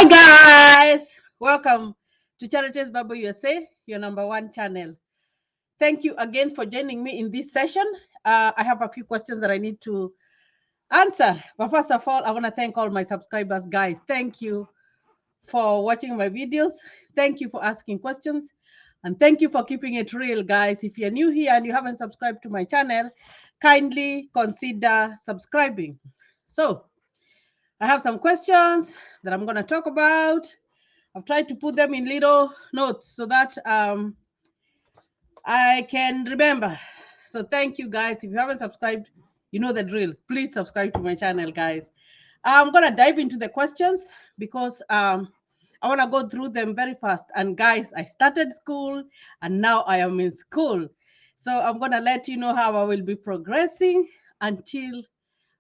Hi guys, welcome to Charities Bible USA, your number one channel. Thank you again for joining me in this session. I have a few questions that I need to answer. But first of all, I want to thank all my subscribers, guys. Thank you for watching my videos. Thank you for asking questions. And thank you for keeping it real, guys. If you're new here and you haven't subscribed to my channel, kindly consider subscribing. So, I have some questions that I'm going to talk about. I've tried to put them in little notes so that I can remember. So thank you, guys. If you haven't subscribed, you know the drill. Please subscribe to my channel, guys. I'm going to dive into the questions because I want to go through them very fast. And guys, I started school and now I am in school. So I'm going to let you know how I will be progressing until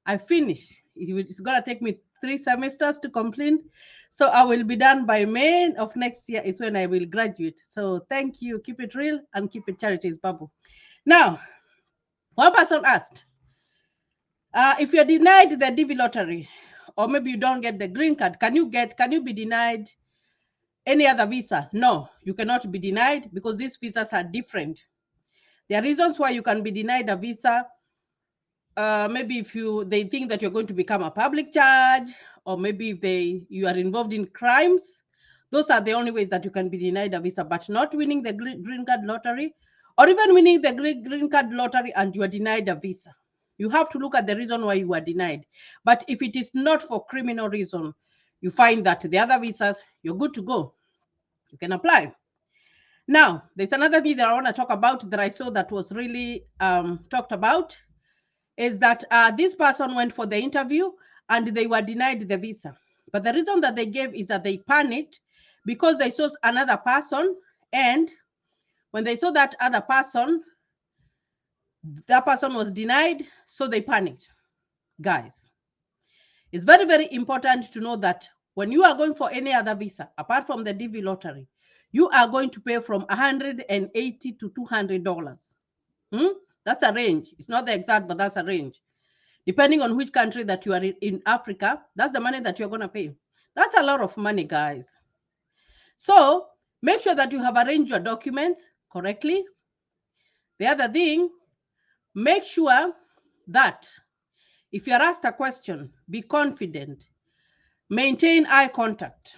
I finish. It's going to take me 3 semesters to complete. So I will be done by May of next year is when I will graduate. So thank you. Keep it real and keep it charities bubble. Now, one person asked, if you're denied the DV lottery, or maybe you don't get the green card, can you be denied any other visa? No, you cannot be denied because these visas are different. There are reasons why you can be denied a visa. Maybe if they think that you're going to become a public charge, or maybe if you are involved in crimes. Those are the only ways that you can be denied a visa, but not winning the green card lottery, or even winning the green card lottery and you are denied a visa. You have to look at the reason why you are denied. But if it is not for criminal reason, you find that the other visas, you're good to go. You can apply. Now, there's another thing that I want to talk about that I saw that was really talked about is that this person went for the interview and they were denied the visa. But the reason that they gave is that they panicked because they saw another person. And when they saw that other person, that person was denied. So they panicked. Guys, it's very, very important to know that when you are going for any other visa, apart from the DV lottery, you are going to pay from $180 to $200. That's a range. It's not the exact, but that's a range. Depending on which country that you are in Africa, that's the money that you're going to pay. That's a lot of money, guys. So make sure that you have arranged your documents correctly. The other thing, make sure that if you're asked a question, be confident. Maintain eye contact.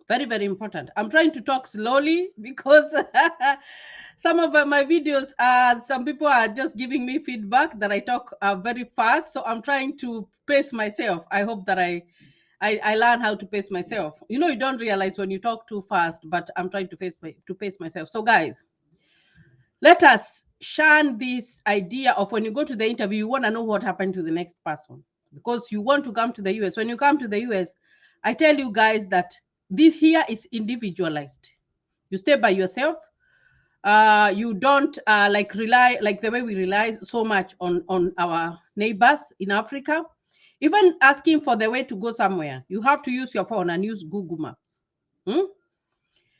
Very, very important. I'm trying to talk slowly because some of my videos, some people are just giving me feedback that I talk very fast. So I'm trying to pace myself. I hope that I learn how to pace myself. You know, you don't realize when you talk too fast, but I'm trying to pace myself. So guys, let us shun this idea of when you go to the interview, you want to know what happened to the next person because you want to come to the US. When you come to the US, I tell you guys that this here is individualized. You stay by yourself. You don't rely like the way we rely so much on our neighbors in Africa. Even asking for the way to go somewhere, you have to use your phone and use Google Maps.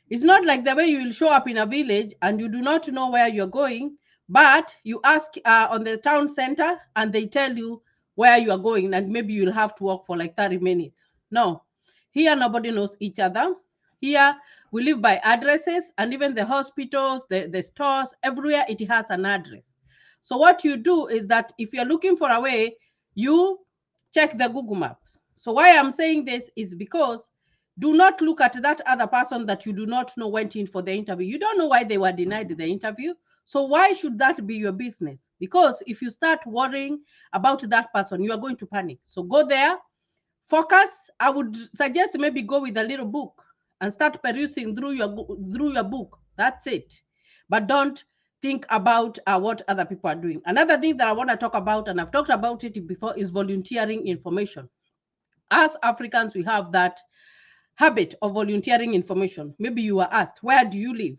It's not like the way you will show up in a village and you do not know where you're going, but you ask on the town center and they tell you where you are going, and maybe you'll have to walk for like 30 minutes. No, here nobody knows each other. Here we live by addresses, and even the hospitals, the stores, everywhere it has an address. So what you do is that if you're looking for a way, you check the Google Maps. So why I'm saying this is because do not look at that other person that you do not know went in for the interview. You don't know why they were denied the interview. So why should that be your business? Because if you start worrying about that person, you are going to panic. So go there, focus. I would suggest maybe go with a little book and start perusing through your book. That's it. But don't think about what other people are doing. Another thing that I want to talk about, and I've talked about it before, is volunteering information. As Africans, we have that habit of volunteering information. Maybe you were asked, where do you live?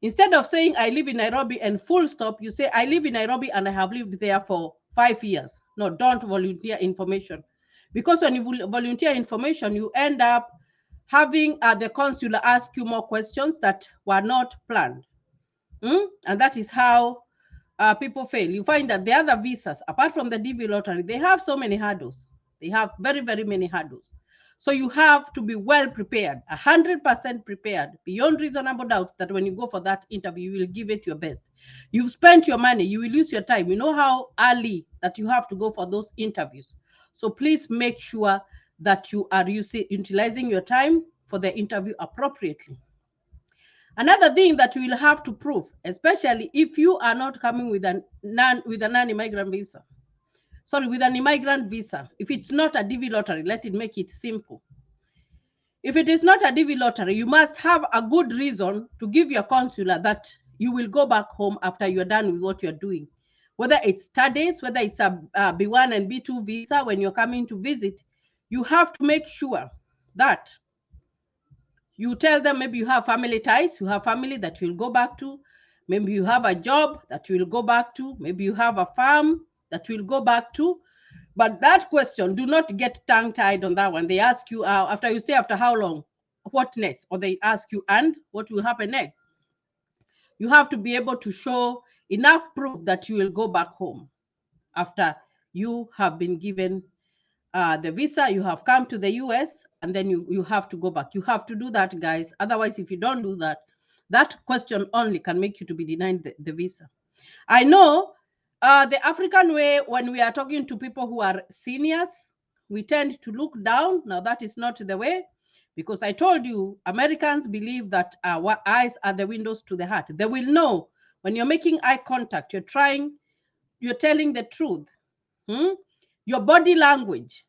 Instead of saying, I live in Nairobi and full stop, you say, I live in Nairobi and I have lived there for 5 years. No, don't volunteer information. Because when you volunteer information, you end up having the consular ask you more questions that were not planned. And that is how people fail. You find that the other visas, apart from the DV lottery, they have so many hurdles. They have very, very many hurdles. So you have to be well prepared, 100% prepared, beyond reasonable doubt that when you go for that interview, you will give it your best. You've spent your money, you will use your time. You know how early that you have to go for those interviews. So please make sure that you are utilizing your time for the interview appropriately. Another thing that you will have to prove, especially if you are not coming with a non-immigrant visa, sorry, with an immigrant visa, if it's not a DV lottery, let it make it simple. If it is not a DV lottery, you must have a good reason to give your consular that you will go back home after you're done with what you're doing. Whether it's studies, whether it's a B1 and B2 visa, when you're coming to visit, you have to make sure that you tell them maybe you have family ties, you have family that you'll go back to, maybe you have a job that you'll go back to, maybe you have a farm that you'll go back to. But that question, do not get tongue-tied on that one. They ask you after you stay after how long, what next? Or they ask you, and what will happen next? You have to be able to show enough proof that you will go back home after you have been given the visa, you have come to the US, and then you have to go back. You have to do that, guys. Otherwise, if you don't do that, that question only can make you to be denied the visa. I know the African way, when we are talking to people who are seniors, we tend to look down. Now, that is not the way, because I told you, Americans believe that our eyes are the windows to the heart. They will know when you're making eye contact, you're telling the truth. Your body language,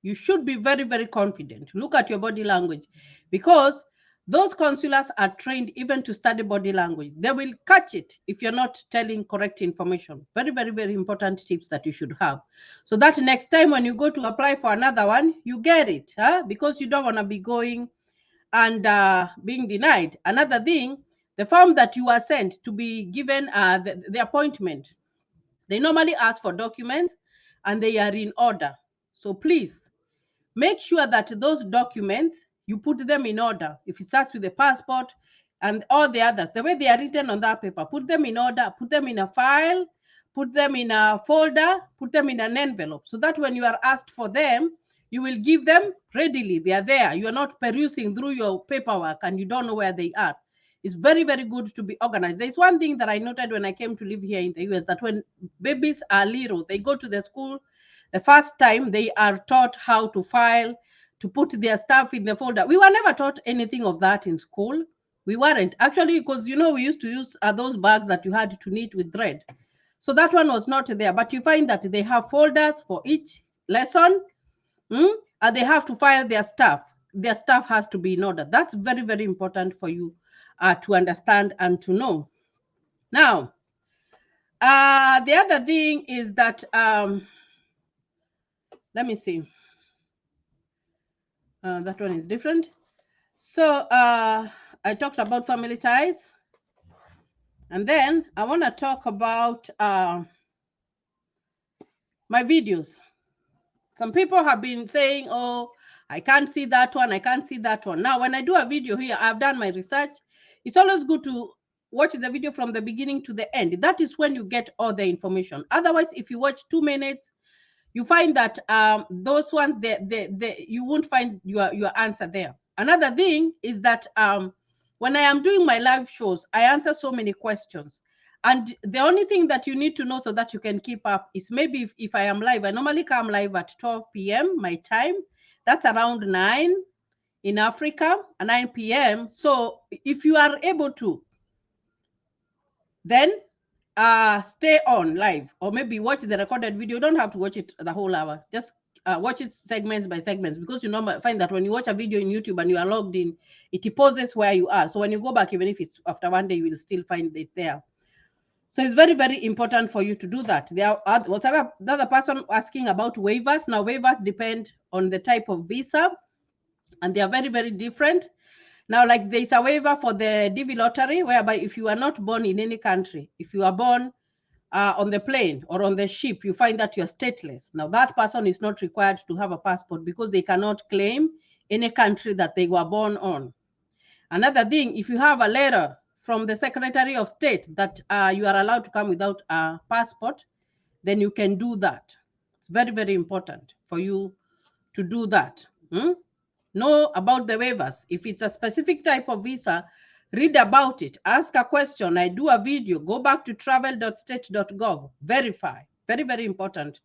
you should be very, very confident. Look at your body language, because those consulars are trained even to study body language. They will catch it if you're not telling correct information. Very, very, very important tips that you should have. So that next time when you go to apply for another one, you get it, because you don't want to be going and being denied. Another thing, the form that you are sent to be given the appointment, they normally ask for documents and they are in order. So please, make sure that those documents, you put them in order. If it starts with the passport and all the others, the way they are written on that paper, put them in order, put them in a file, put them in a folder, put them in an envelope, so that when you are asked for them, you will give them readily. They are there. You are not perusing through your paperwork and you don't know where they are. It's very, very good to be organized. There's one thing that I noted when I came to live here in the US, that when babies are little, they go to the school, the first time they are taught how to file, to put their stuff in the folder. We were never taught anything of that in school. We weren't. Actually, because, we used to use those bags that you had to knit with thread. So that one was not there. But you find that they have folders for each lesson, and they have to file their stuff. Their stuff has to be in order. That's very, very important for you to understand and to know. Now, the other thing is that, let me see. That one is different. So I talked about family ties. And then I want to talk about my videos. Some people have been saying, oh, I can't see that one. I can't see that one. Now, when I do a video here, I've done my research. It's always good to watch the video from the beginning to the end. That is when you get all the information. Otherwise, if you watch 2 minutes, you find that those ones, you won't find your answer there. Another thing is that when I am doing my live shows, I answer so many questions. And the only thing that you need to know so that you can keep up is maybe if I am live, I normally come live at 12 p.m. my time. That's around 9 in Africa, 9 p.m. So if you are able to, then stay on live, or maybe watch the recorded video. You don't have to watch it the whole hour. Just watch it segments by segments, because you normally find that when you watch a video in YouTube and you are logged in, it pauses where you are. So when you go back, even if it's after one day, you will still find it there. So it's very, very important for you to do that. There was another person asking about waivers. Now, waivers depend on the type of visa, and they are very, very different. Now, like there's a waiver for the DV lottery, whereby if you are not born in any country, if you are born on the plane or on the ship, you find that you're stateless. Now, that person is not required to have a passport, because they cannot claim any country that they were born on. Another thing, if you have a letter from the Secretary of State that you are allowed to come without a passport, then you can do that. It's very, very important for you to do that. Know about the waivers. If it's a specific type of visa, read about it. Ask a question. I do a video. Go back to travel.state.gov. Verify. Very, very important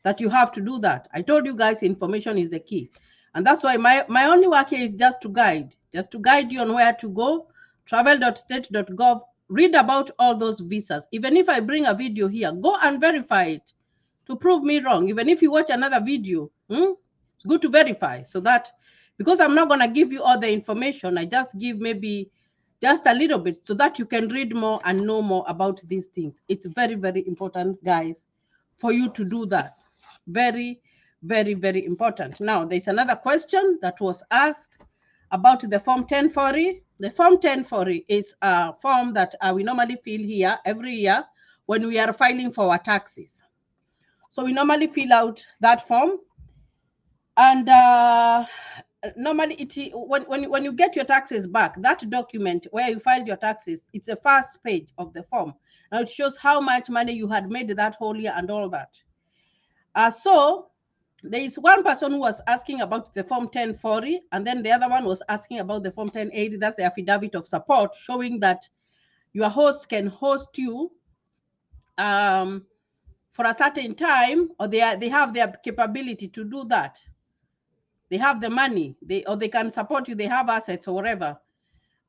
that you have to do that. I told you guys information is the key. And that's why my only work here is just to guide you on where to go. Travel.state.gov. Read about all those visas. Even if I bring a video here, go and verify it to prove me wrong. Even if you watch another video, it's good to verify so that, because I'm not going to give you all the information, I just give maybe just a little bit so that you can read more and know more about these things. It's very, very important, guys, for you to do that. Very, very, very important. Now, there's another question that was asked about the Form 1040. The Form 1040 is a form that we normally fill here every year when we are filing for our taxes. So we normally fill out that form, and normally when you get your taxes back, that document where you filed your taxes, it's the first page of the form. Now it shows how much money you had made that whole year and all that. So there is one person who was asking about the Form 1040, and then the other one was asking about the Form 1080. That's the affidavit of support showing that your host can host you for a certain time, or they have their capability to do that. They have the money, they can support you, they have assets or whatever.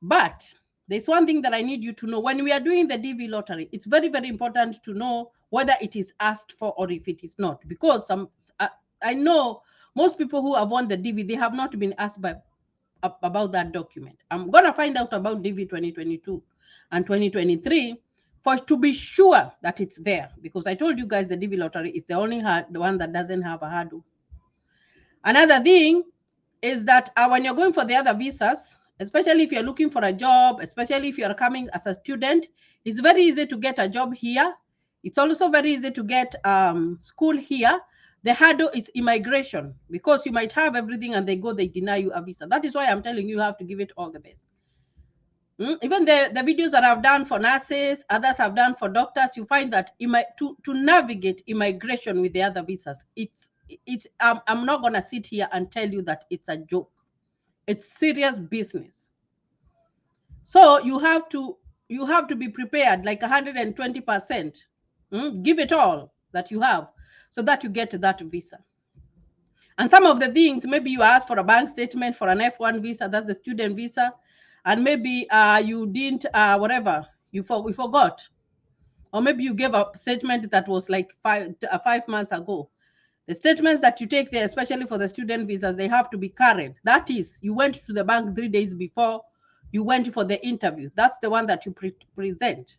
But there's one thing that I need you to know. When we are doing the DV lottery, it's very, very important to know whether it is asked for or if it is not. Because I know most people who have won the DV, they have not been asked about that document. I'm going to find out about DV 2022 and 2023 to be sure that it's there. Because I told you guys the DV lottery is the one that doesn't have a hurdle. Another thing is that when you're going for the other visas, especially if you're looking for a job, especially if you're coming as a student, it's very easy to get a job here. It's also very easy to get school here. The hurdle is immigration, because you might have everything and they deny you a visa. That is why I'm telling you have to give it all the best. Even the videos that I've done for nurses, others have done for doctors, you find that to navigate immigration with the other visas, I'm not going to sit here and tell you that it's a joke. It's serious business. So you have to be prepared like 120%. Give it all that you have so that you get that visa. And some of the things, maybe you ask for a bank statement for an F1 visa, that's the student visa, and maybe you didn't whatever, we forgot, or maybe you gave a statement that was like 5 months ago. The statements that you take there, especially for the student visas, they have to be current. That is, you went to the bank 3 days before you went for the interview. That's the one that you present.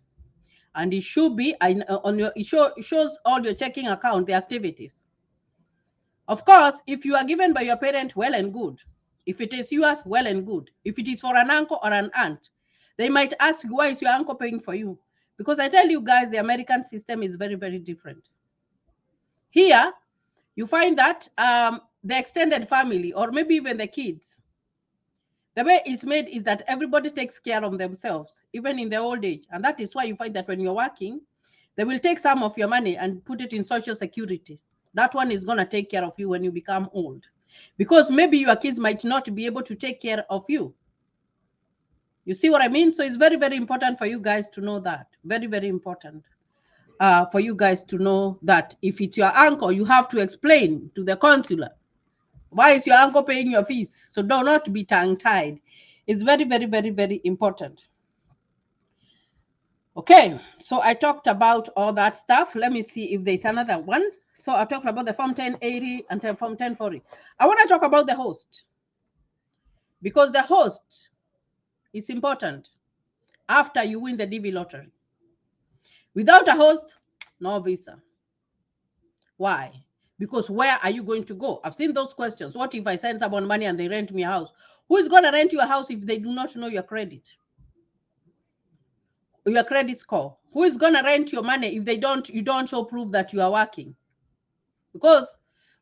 And it should be on your, it shows all your checking account, the activities. Of course, if you are given by your parent, well and good. If it is yours, well and good. If it is for an uncle or an aunt, they might ask you, why is your uncle paying for you? Because I tell you guys, the American system is very, very different. Here, you find that the extended family, or maybe even the kids, the way it's made is that everybody takes care of themselves, even in their old age. And that is why you find that when you're working, they will take some of your money and put it in Social Security. That one is going to take care of you when you become old. Because maybe your kids might not be able to take care of you. You see what I mean? So it's very, very important for you guys to know that. Very, very important. For you guys to know that if it's your uncle, you have to explain to the consular, why is your uncle paying your fees? So do not be tongue-tied. It's very, very, very, very important. Okay, so I talked about all that stuff. Let me see if there's another one. So I talked about the Form 1080 and Form 1040. I want to talk about the host, because the host is important after you win the DV lottery. Without a host, no visa. Why? Because where are you going to go? I've seen those questions. What if I send someone money and they rent me a house? Who is going to rent you a house if they do not know your credit? Your credit score? Who is going to rent your money if you don't show proof that you are working? Because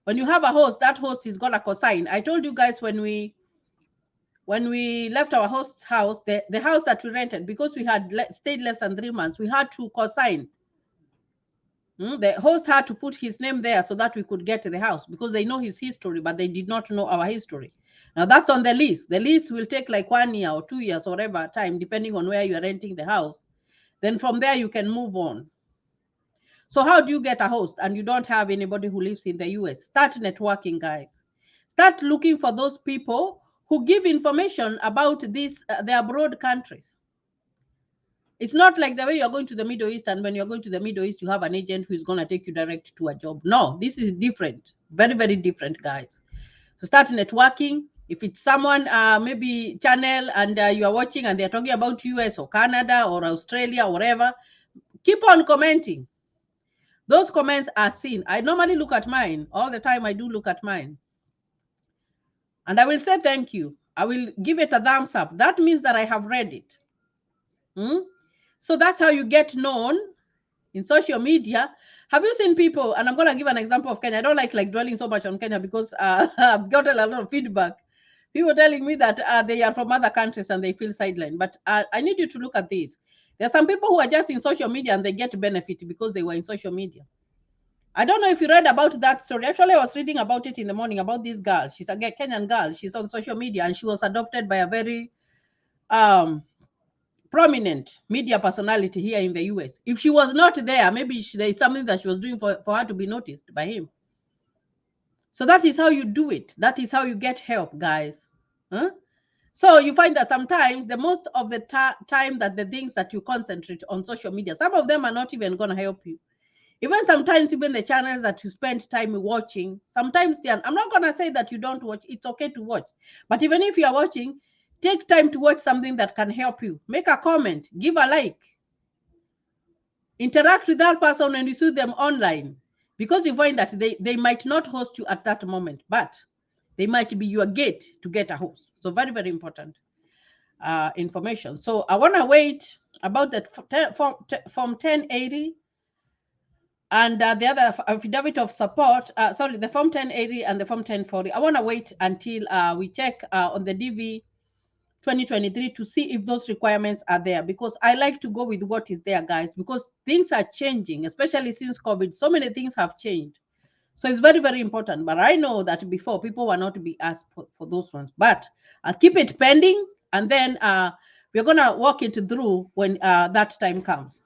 when you have a host, that host is going to cosign. I told you guys when we left our host's house, the house that we rented, because we had stayed less than 3 months, we had to cosign. The host had to put his name there so that we could get the house, because they know his history, but they did not know our history. Now that's on the lease. The lease will take like 1 year or 2 years or whatever time, depending on where you are renting the house. Then from there, you can move on. So how do you get a host and you don't have anybody who lives in the US? Start networking, guys. Start looking for those people who give information about these the abroad countries. It's not like the way you're going to the Middle East, and when you're going to the Middle East, you have an agent who is going to take you direct to a job. No, this is different. Very, very different, guys. So start networking. If it's someone, maybe channel, and you are watching and they're talking about US or Canada or Australia or whatever, keep on commenting. Those comments are seen. I normally look at mine all the time. I do look at mine. And I will say thank you. I will give it a thumbs up. That means that I have read it. So that's how you get known in social media. Have you seen people, and I'm going to give an example of Kenya. I don't like dwelling so much on Kenya because I've gotten a lot of feedback. People telling me that they are from other countries and they feel sidelined. But I need you to look at this. There are some people who are just in social media and they get benefit because they were in social media. I don't know if you read about that story. Actually, I was reading about it in the morning about this girl. She's a Kenyan girl. She's on social media and she was adopted by a very prominent media personality here in the US. If she was not there, maybe there is something that she was doing for her to be noticed by him. So that is how you do it. That is how you get help, guys. So you find that sometimes the most of the time that the things that you concentrate on social media, some of them are not even going to help you. Even sometimes, even the channels that you spend time watching, sometimes I'm not going to say that you don't watch. It's okay to watch. But even if you are watching, take time to watch something that can help you. Make a comment, give a like, interact with that person when you see them online, because you find that they might not host you at that moment, but they might be your gate to get a host. So very, very important information. So I want to wait about that form 1080 and the other affidavit of support. Sorry, the form 1080 and the form 1040. I want to wait until we check on the DV 2023 to see if those requirements are there, because I like to go with what is there, guys, because things are changing, especially since COVID. So many things have changed. So it's very, very important. But I know that before people were not to be asked for those ones. But I'll keep it pending, and then we're going to walk it through when that time comes.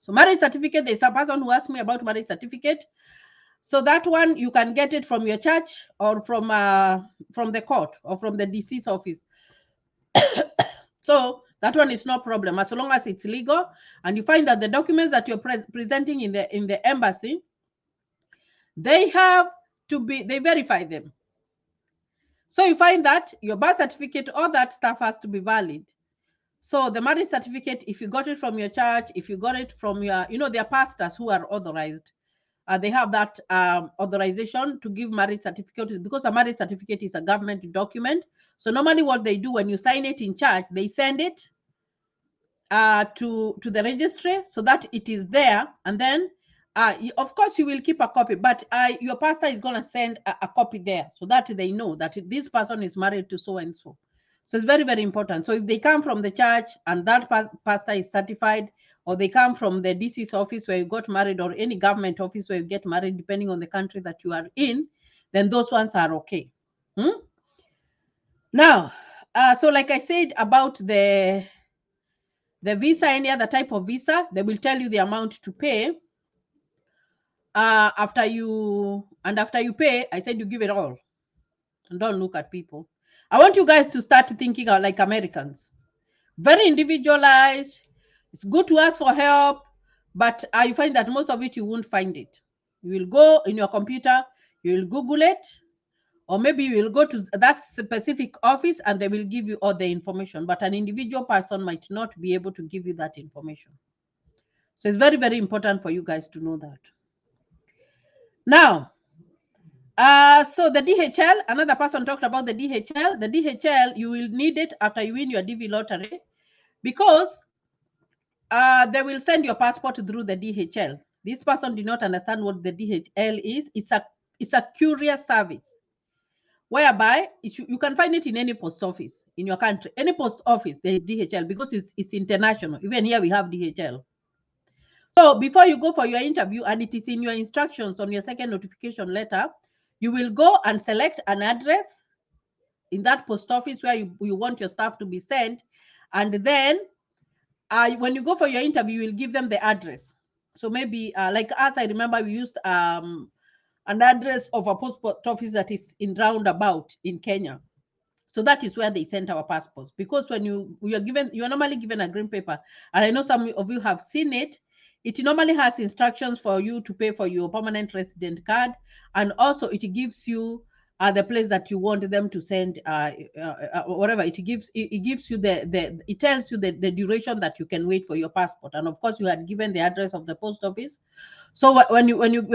So marriage certificate, there's a person who asked me about marriage certificate. So that one, you can get it from your church or from the court or from the DC's office. So that one is no problem as long as it's legal, and you find that the documents that you're presenting in the embassy, they verify them. So you find that your birth certificate, all that stuff has to be valid. So the marriage certificate, if you got it from your church, if you got it from your, their pastors who are authorized, they have that authorization to give marriage certificate, because a marriage certificate is a government document. So normally what they do when you sign it in church, they send it to the registry so that it is there, and then of course you will keep a copy, but your pastor is going to send a copy there so that they know that this person is married to so and so. So it's very, very important. So if they come from the church and that pastor is certified, or they come from the DC's office where you got married, or any government office where you get married, depending on the country that you are in, then those ones are okay. Now, so like I said about the visa, any other type of visa, they will tell you the amount to pay. After you pay, I said you give it all. And don't look at people. I want you guys to start thinking like Americans. Very individualized. It's good to ask for help, but you find that most of it, you won't find it. You will go in your computer, you will Google it, or maybe you will go to that specific office and they will give you all the information, but an individual person might not be able to give you that information. So it's very, very important for you guys to know that. Now, so the DHL, another person talked about the DHL. The DHL, you will need it after you win your DV lottery, because they will send your passport through the DHL. This person did not understand what the DHL is. It's a courier service, whereby you can find it in any post office in your country. Any post office, there is DHL, because it's international. Even here we have DHL. So before you go for your interview, and it is in your instructions on your second notification letter, you will go and select an address in that post office where you want your stuff to be sent. And then when you go for your interview, you'll give them the address. So maybe like us, I remember we used an address of a post office that is in roundabout in Kenya. So that is where they sent our passports. Because when you're normally given a green paper, and I know some of you have seen it. It normally has instructions for you to pay for your permanent resident card, and also it gives you the place that you want them to send, whatever it gives you it tells you the duration that you can wait for your passport. And of course, you had given the address of the post office. So when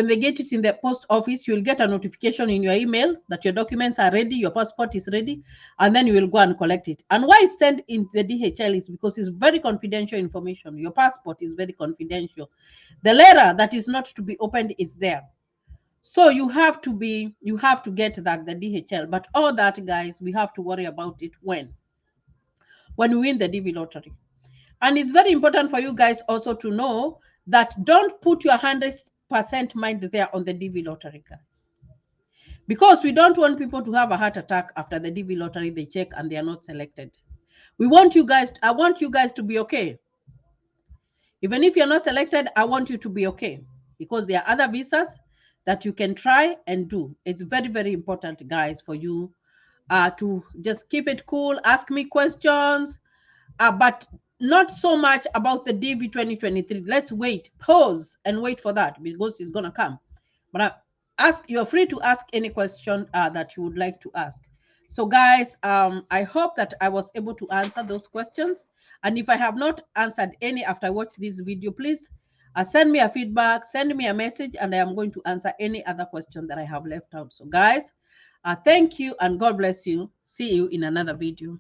they get it in the post office, you'll get a notification in your email that your documents are ready, your passport is ready, and then you will go and collect it. And why it's sent in the DHL is because it's very confidential information. Your passport is very confidential. The letter that is not to be opened is there. So you have to get that, the DHL. But all that, guys, we have to worry about it when we win the DV lottery. And it's very important for you guys also to know that don't put your 100% mind there on the DV lottery, guys. Because we don't want people to have a heart attack after the DV lottery, they check and they are not selected. I want you guys to be okay. Even if you're not selected, I want you to be okay, because there are other visas that you can try and do. It's very, very important, guys, for you to just keep it cool, ask me questions, but not so much about the DV 2023. Let's wait, pause, and wait for that, because it's gonna come. But you're free to ask any question that you would like to ask. So, guys, I hope that I was able to answer those questions. And if I have not answered any after I watch this video, please send me a feedback, send me a message, and I am going to answer any other question that I have left out. So, guys, thank you and God bless you. See you in another video.